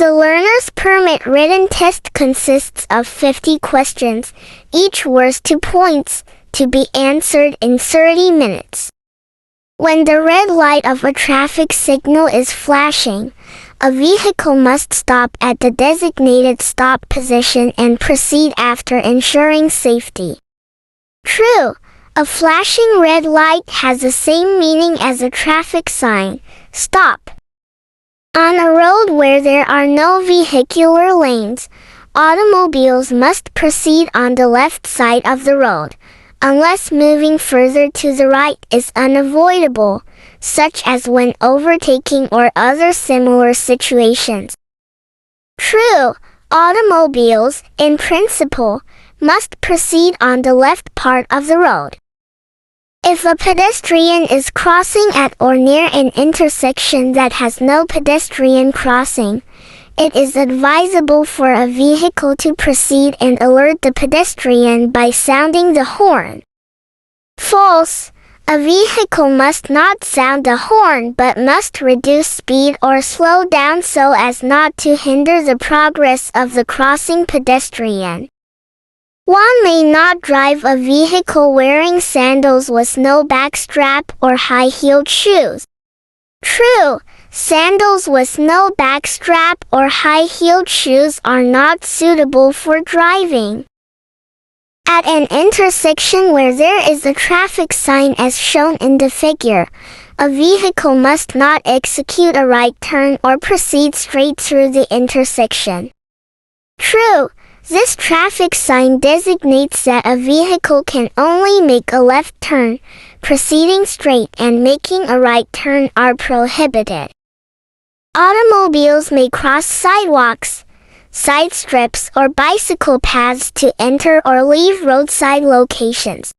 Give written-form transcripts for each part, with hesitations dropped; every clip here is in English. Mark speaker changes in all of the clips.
Speaker 1: The learner's permit written test consists of 50 questions, each worth 2 points, to be answered in 30 minutes. When the red light of a traffic signal is flashing, a vehicle must stop at the designated stop position and proceed after ensuring safety. True, a flashing red light has the same meaning as a traffic sign, stop. On a road where there are no vehicular lanes, automobiles must proceed on the left side of the road, unless moving further to the right is unavoidable, such as when overtaking or other similar situations. True, automobiles, in principle, must proceed on the left part of the road. If a pedestrian is crossing at or near an intersection that has no pedestrian crossing, it is advisable for a vehicle to proceed and alert the pedestrian by sounding the horn. False. A vehicle must not sound the horn but must reduce speed or slow down so as not to hinder the progress of the crossing pedestrian. One may not drive a vehicle wearing sandals with no backstrap or high-heeled shoes. True, sandals with no backstrap or high-heeled shoes are not suitable for driving. At an intersection where there is a traffic sign as shown in the figure, a vehicle must not execute a right turn or proceed straight through the intersection. True, this traffic sign designates that a vehicle can only make a left turn, proceeding straight and making a right turn are prohibited. Automobiles may cross sidewalks, side strips or bicycle paths to enter or leave roadside locations.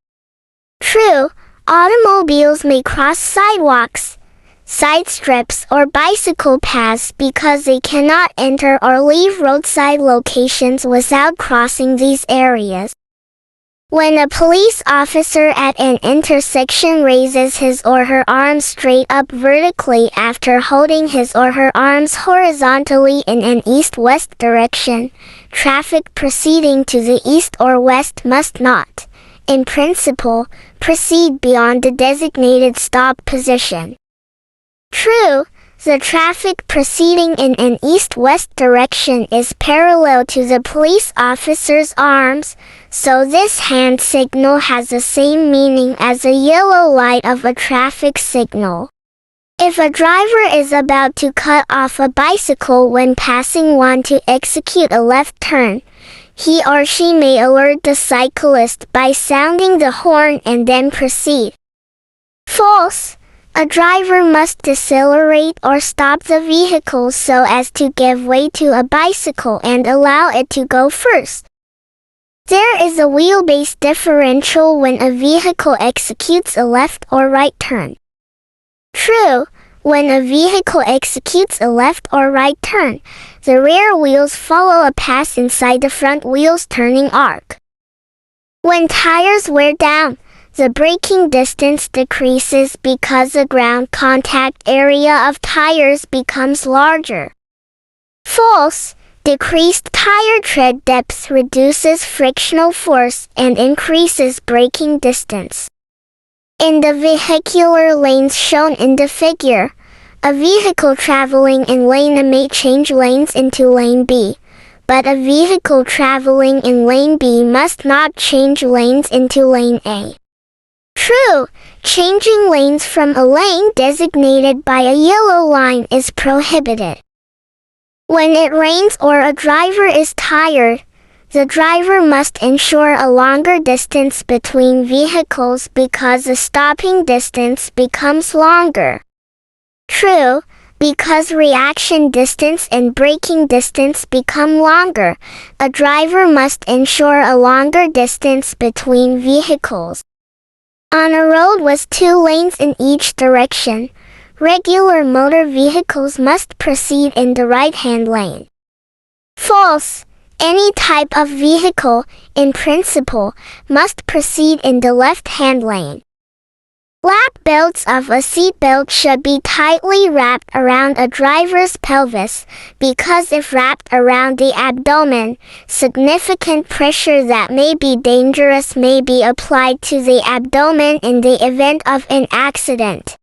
Speaker 1: True, automobiles may cross sidewalks, side strips or bicycle paths because they cannot enter or leave roadside locations without crossing these areas. When a police officer at an intersection raises his or her arms straight up vertically after holding his or her arms horizontally in an east-west direction, traffic proceeding to the east or west must not, in principle, proceed beyond the designated stop position. True, the traffic proceeding in an east-west direction is parallel to the police officer's arms, so this hand signal has the same meaning as the yellow light of a traffic signal. If a driver is about to cut off a bicycle when passing one to execute a left turn, he or she may alert the cyclist by sounding the horn and then proceed. False. A driver must decelerate or stop the vehicle so as to give way to a bicycle and allow it to go first. There is a wheelbase differential when a vehicle executes a left or right turn. True, when a vehicle executes a left or right turn, the rear wheels follow a path inside the front wheel's turning arc. When tires wear down, the braking distance decreases because the ground contact area of tires becomes larger. False. Decreased tire tread depth reduces frictional force and increases braking distance. In the vehicular lanes shown in the figure, a vehicle traveling in lane A may change lanes into lane B, but a vehicle traveling in lane B must not change lanes into lane A. True, changing lanes from a lane designated by a yellow line is prohibited. When it rains or a driver is tired, the driver must ensure a longer distance between vehicles because the stopping distance becomes longer. True, because reaction distance and braking distance become longer, a driver must ensure a longer distance between vehicles. On a road with 2 lanes in each direction, regular motor vehicles must proceed in the right-hand lane. False. Any type of vehicle, in principle, must proceed in the left-hand lane. Lap belts of a seatbelt should be tightly wrapped around a driver's pelvis, because if wrapped around the abdomen, significant pressure that may be dangerous may be applied to the abdomen in the event of an accident.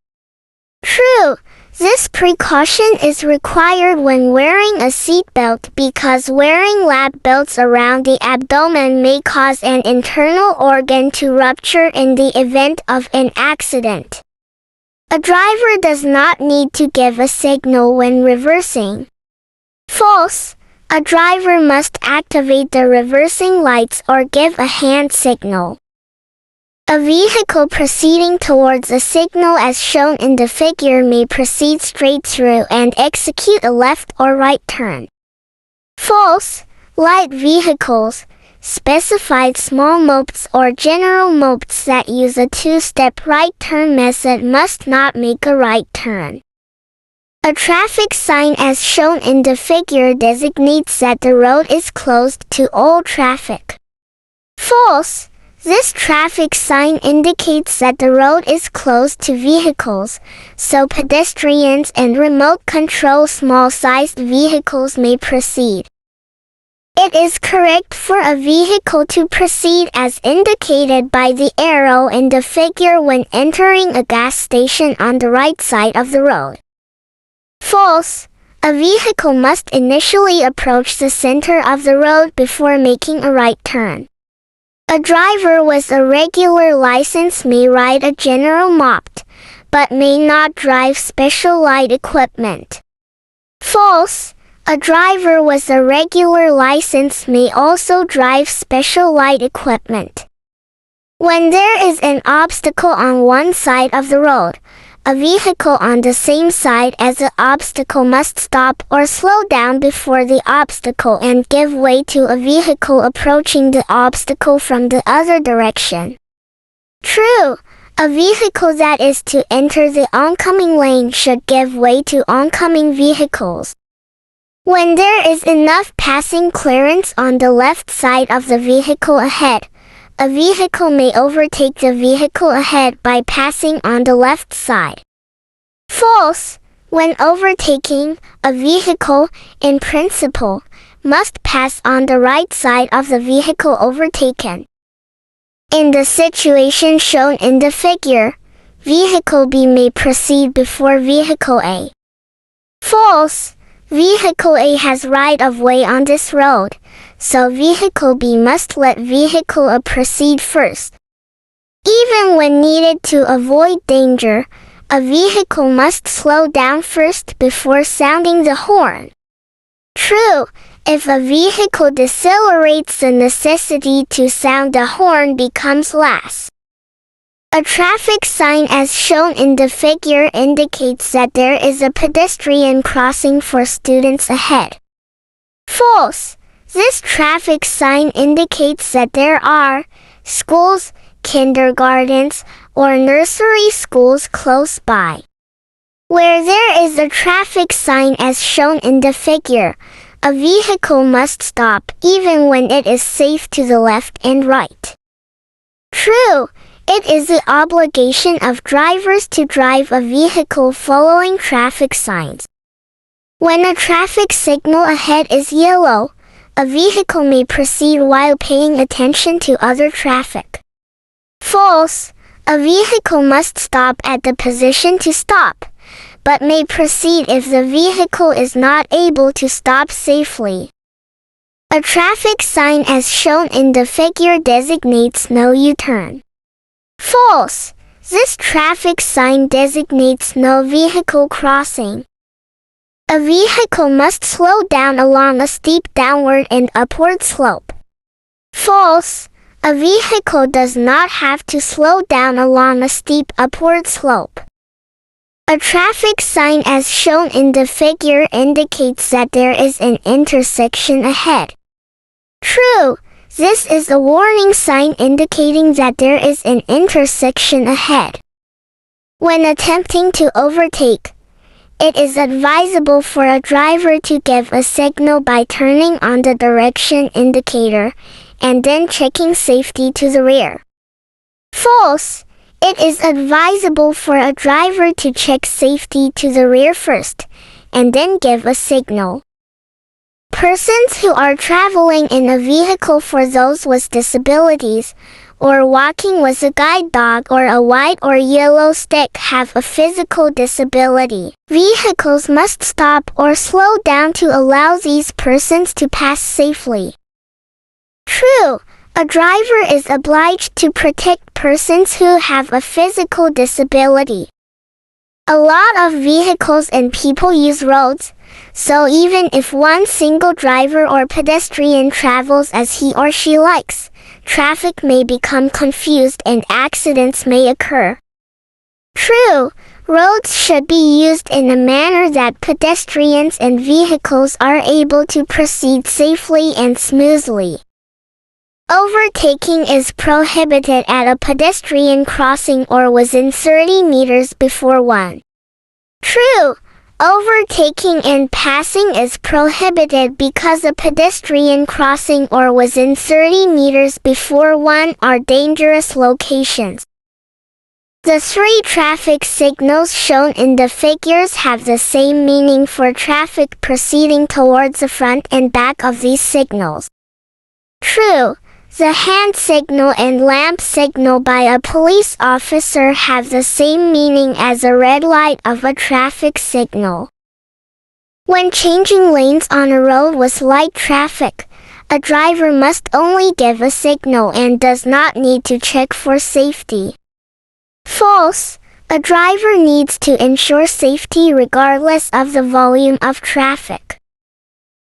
Speaker 1: True, this precaution is required when wearing a seatbelt because wearing lap belts around the abdomen may cause an internal organ to rupture in the event of an accident. A driver does not need to give a signal when reversing. False. A driver must activate the reversing lights or give a hand signal. A vehicle proceeding towards a signal as shown in the figure may proceed straight through and execute a left or right turn. False. Light vehicles, specified small mopeds or general mopeds that use a two-step right turn method must not make a right turn. A traffic sign as shown in the figure designates that the road is closed to all traffic. False. This traffic sign indicates that the road is closed to vehicles, so pedestrians and remote control small-sized vehicles may proceed. It is correct for a vehicle to proceed as indicated by the arrow in the figure when entering a gas station on the right side of the road. False. A vehicle must initially approach the center of the road before making a right turn. A driver with a regular license may ride a general moped, but may not drive special light equipment. False. A driver with a regular license may also drive special light equipment. When there is an obstacle on one side of the road, a vehicle on the same side as the obstacle must stop or slow down before the obstacle and give way to a vehicle approaching the obstacle from the other direction. True, a vehicle that is to enter the oncoming lane should give way to oncoming vehicles. When there is enough passing clearance on the left side of the vehicle ahead, a vehicle may overtake the vehicle ahead by passing on the left side. False. When overtaking, a vehicle, in principle, must pass on the right side of the vehicle overtaken. In the situation shown in the figure, vehicle B may proceed before vehicle A. False. Vehicle A has right of way on this road, so vehicle B must let vehicle A proceed first. Even when needed to avoid danger, a vehicle must slow down first before sounding the horn. True, if a vehicle decelerates, the necessity to sound the horn becomes less. A traffic sign as shown in the figure indicates that there is a pedestrian crossing for students ahead. False. This traffic sign indicates that there are schools, kindergartens, or nursery schools close by. Where there is a traffic sign as shown in the figure, a vehicle must stop even when it is safe to the left and right. True. It is the obligation of drivers to drive a vehicle following traffic signs. When a traffic signal ahead is yellow, a vehicle may proceed while paying attention to other traffic. False. A vehicle must stop at the position to stop, but may proceed if the vehicle is not able to stop safely. A traffic sign as shown in the figure designates no U-turn. False. This traffic sign designates no vehicle crossing. A vehicle must slow down along a steep downward and upward slope. False. A vehicle does not have to slow down along a steep upward slope. A traffic sign as shown in the figure indicates that there is an intersection ahead. True. This is a warning sign indicating that there is an intersection ahead. When attempting to overtake, it is advisable for a driver to give a signal by turning on the direction indicator and then checking safety to the rear. False. It is advisable for a driver to check safety to the rear first, and then give a signal. Persons who are traveling in a vehicle for those with disabilities, or walking with a guide dog or a white or yellow stick have a physical disability. Vehicles must stop or slow down to allow these persons to pass safely. True, a driver is obliged to protect persons who have a physical disability. A lot of vehicles and people use roads, so even if one single driver or pedestrian travels as he or she likes, traffic may become confused and accidents may occur. True, roads should be used in a manner that pedestrians and vehicles are able to proceed safely and smoothly. Overtaking is prohibited at a pedestrian crossing or within 30 meters before one. True, overtaking and passing is prohibited because a pedestrian crossing or within 30 meters before one are dangerous locations. The 3 traffic signals shown in the figures have the same meaning for traffic proceeding towards the front and back of these signals. True, the hand signal and lamp signal by a police officer have the same meaning as a red light of a traffic signal. When changing lanes on a road with light traffic, a driver must only give a signal and does not need to check for safety. False. A driver needs to ensure safety regardless of the volume of traffic.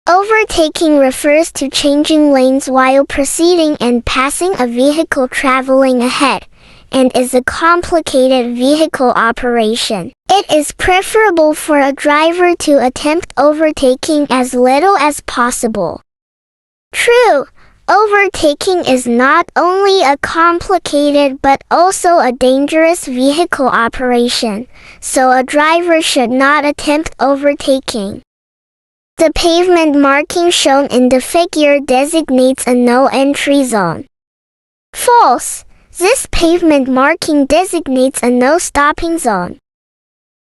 Speaker 1: Overtaking refers to changing lanes while proceeding and passing a vehicle traveling ahead, and is a complicated vehicle operation. It is preferable for a driver to attempt overtaking as little as possible. True, overtaking is not only a complicated but also a dangerous vehicle operation, so a driver should not attempt overtaking. The pavement marking shown in the figure designates a no-entry zone. False. This pavement marking designates a no-stopping zone.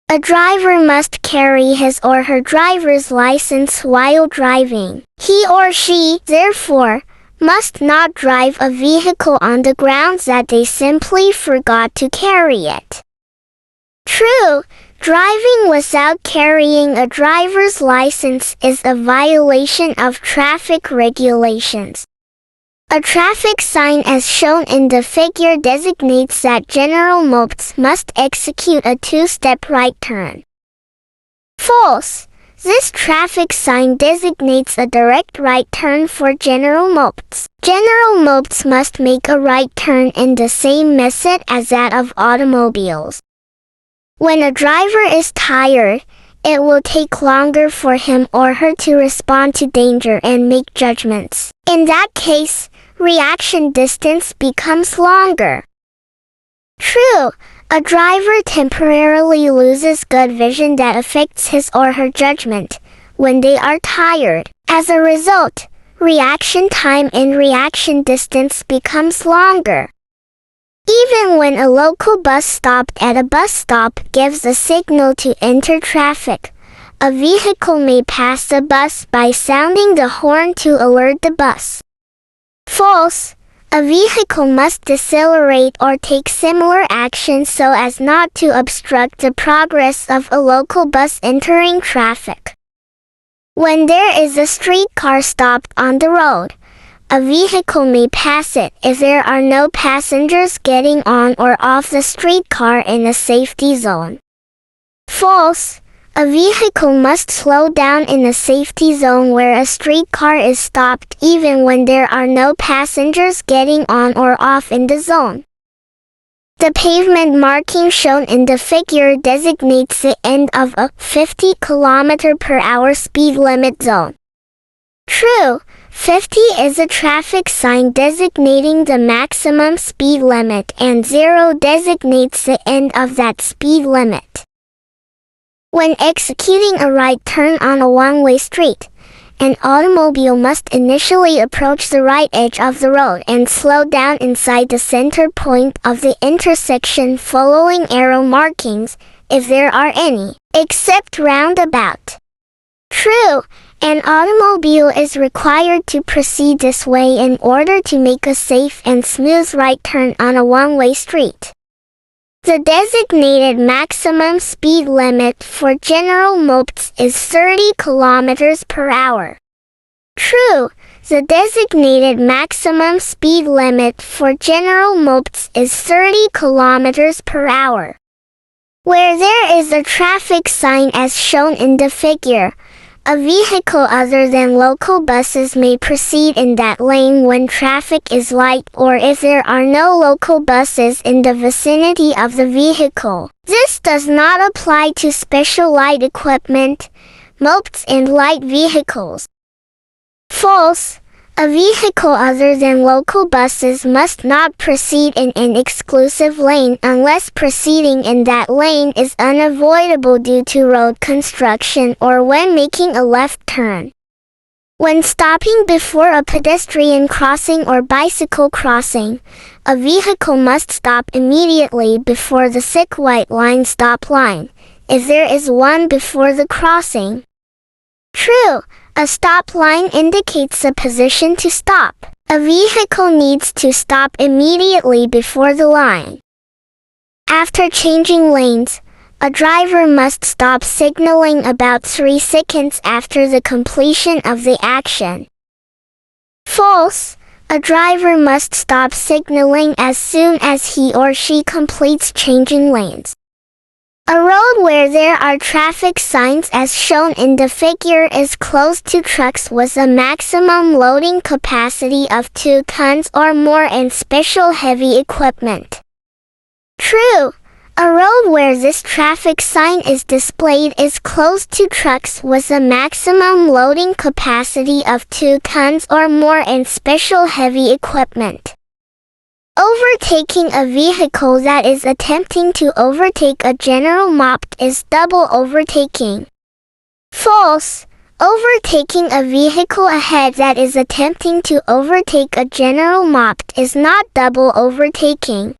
Speaker 1: A driver must carry his or her driver's license while driving. He or she, therefore, must not drive a vehicle on the grounds that they simply forgot to carry it. True. Driving without carrying a driver's license is a violation of traffic regulations. A traffic sign as shown in the figure designates that general mopeds must execute a 2-step right turn. False. This traffic sign designates a direct right turn for general mopeds. General mopeds must make a right turn in the same method as that of automobiles. When a driver is tired, it will take longer for him or her to respond to danger and make judgments. In that case, reaction distance becomes longer. True, a driver temporarily loses good vision that affects his or her judgment when they are tired. As a result, reaction time and reaction distance becomes longer. Even when a local bus stopped at a bus stop gives a signal to enter traffic, a vehicle may pass the bus by sounding the horn to alert the bus. False. A vehicle must decelerate or take similar action so as not to obstruct the progress of a local bus entering traffic. When there is a streetcar stopped on the road, a vehicle may pass it if there are no passengers getting on or off the streetcar in a safety zone. False. A vehicle must slow down in a safety zone where a streetcar is stopped even when there are no passengers getting on or off in the zone. The pavement marking shown in the figure designates the end of a 50 km/h speed limit zone. True. 50 is a traffic sign designating the maximum speed limit and 0 designates the end of that speed limit. When executing a right turn on a one-way street, An automobile must initially approach the right edge of the road and slow down inside the center point of the intersection following arrow markings, if there are any, except roundabout. True, an automobile is required to proceed this way in order to make a safe and smooth right turn on a one-way street. The designated maximum speed limit for general mopeds is 30 km per hour. True, the designated maximum speed limit for general mopeds is 30 km per hour. Where there is a traffic sign as shown in the figure, a vehicle other than local buses may proceed in that lane when traffic is light or if there are no local buses in the vicinity of the vehicle. This does not apply to special light equipment, mopeds and light vehicles. False. A vehicle other than local buses must not proceed in an exclusive lane unless proceeding in that lane is unavoidable due to road construction or when making a left turn. When stopping before a pedestrian crossing or bicycle crossing, a vehicle must stop immediately before the thick white line stop line, if there is one before the crossing. True. A stop line indicates the position to stop. A vehicle needs to stop immediately before the line. After changing lanes, a driver must stop signaling about 3 seconds after the completion of the action. False. A driver must stop signaling as soon as he or she completes changing lanes. A road where there are traffic signs as shown in the figure is closed to trucks with a maximum loading capacity of 2 tons or more and special heavy equipment. True. A road where this traffic sign is displayed is closed to trucks with a maximum loading capacity of 2 tons or more and special heavy equipment. Overtaking a vehicle that is attempting to overtake a general moped is double overtaking. False. Overtaking a vehicle ahead that is attempting to overtake a general moped is not double overtaking.